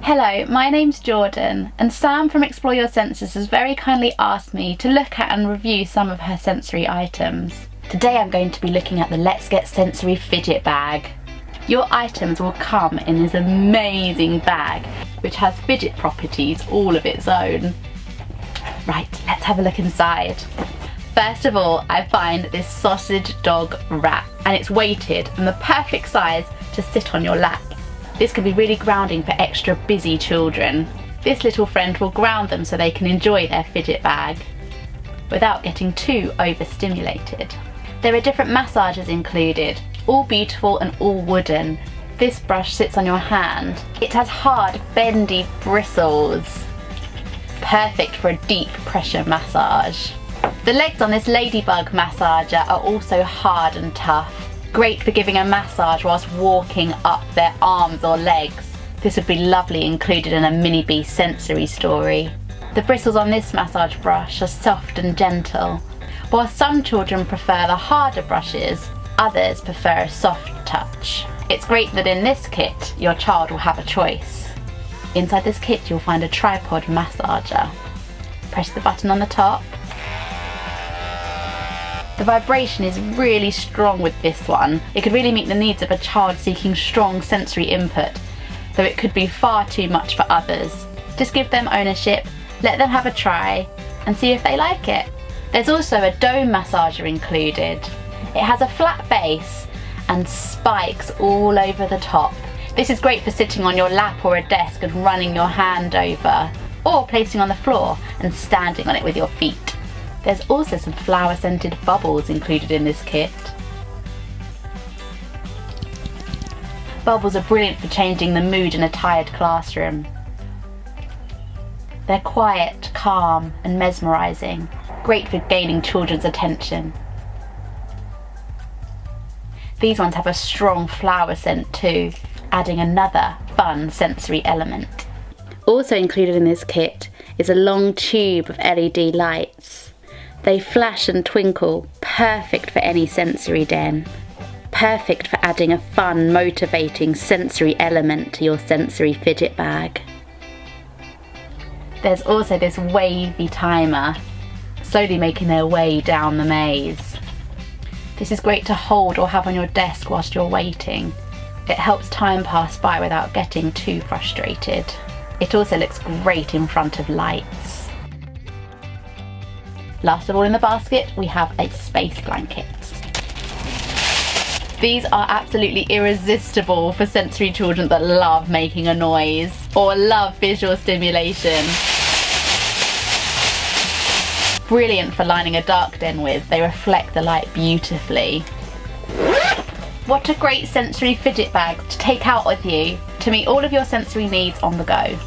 Hello, my name's Jordan, and Sam from Explore Your Senses has very kindly asked me to look at and review some of her sensory items. Today I'm going to be looking at the Let's Get Sensory fidget bag. Your items will come in this amazing bag, which has fidget properties all of its own. Right, let's have a look inside. First of all, I find this sausage dog wrap, and it's weighted and the perfect size to sit on your lap. This can be really grounding for extra busy children. This little friend will ground them so they can enjoy their fidget bag without getting too overstimulated. There are different massages included, all beautiful and all wooden. This brush sits on your hand. It has hard, bendy bristles, perfect for a deep pressure massage. The legs on this ladybug massager are also hard and tough. Great for giving a massage whilst walking up their arms or legs. This would be lovely included in a mini bee sensory story. The bristles on this massage brush are soft and gentle. While some children prefer the harder brushes, others prefer a soft touch. It's great that in this kit your child will have a choice. Inside this kit you'll find a tripod massager. Press the button on the top. The vibration is really strong with this one. It could really meet the needs of a child seeking strong sensory input, though it could be far too much for others. Just give them ownership, let them have a try, and see if they like it. There's also a dome massager included. It has a flat base and spikes all over the top. This is great for sitting on your lap or a desk and running your hand over, or placing on the floor and standing on it with your feet. There's also some flower-scented bubbles included in this kit. Bubbles are brilliant for changing the mood in a tired classroom. They're quiet, calm and mesmerising. Great for gaining children's attention. These ones have a strong flower scent too, adding another fun sensory element. Also included in this kit is a long tube of LED lights. They flash and twinkle, perfect for any sensory den. Perfect for adding a fun, motivating sensory element to your sensory fidget bag. There's also this Wavy Timer, slowly making their way down the maze. This is great to hold or have on your desk whilst you're waiting. It helps time pass by without getting too frustrated. It also looks great in front of lights. Last of all in the basket, we have a space blanket. These are absolutely irresistible for sensory children that love making a noise or love visual stimulation. Brilliant for lining a dark den with, they reflect the light beautifully. What a great sensory fidget bag to take out with you to meet all of your sensory needs on the go.